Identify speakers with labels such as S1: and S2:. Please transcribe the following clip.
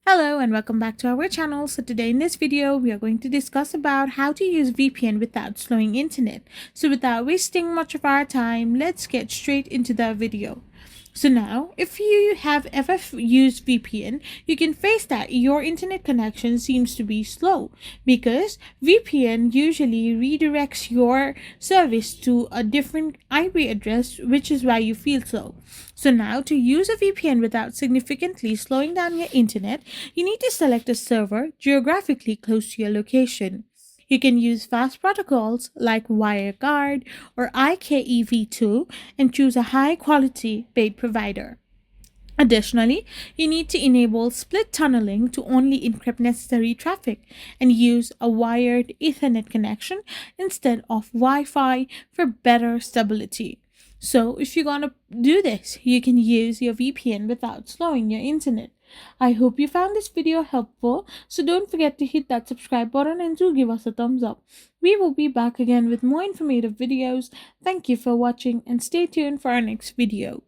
S1: Hello and welcome back to our channel. So today in this video we are going to discuss about how to use VPN without slowing internet. So without wasting much of our time, let's get straight into the video. So now, if you have ever used VPN, you can face that your internet connection seems to be slow because VPN usually redirects your service to a different IP address, which is why you feel slow. So now, to use a VPN without significantly slowing down your internet, you need to select a server geographically close to your location. You can use fast protocols like WireGuard or IKEv2 and choose a high quality paid provider. Additionally, you need to enable split tunneling to only encrypt necessary traffic and use a wired Ethernet connection instead of Wi Fi for better stability. So, if you're gonna do this, you can use your VPN without slowing your internet. I hope you found this video helpful, so don't forget to hit that subscribe button and do give us a thumbs up. We will be back again with more informative videos. Thank you for watching and stay tuned for our next video.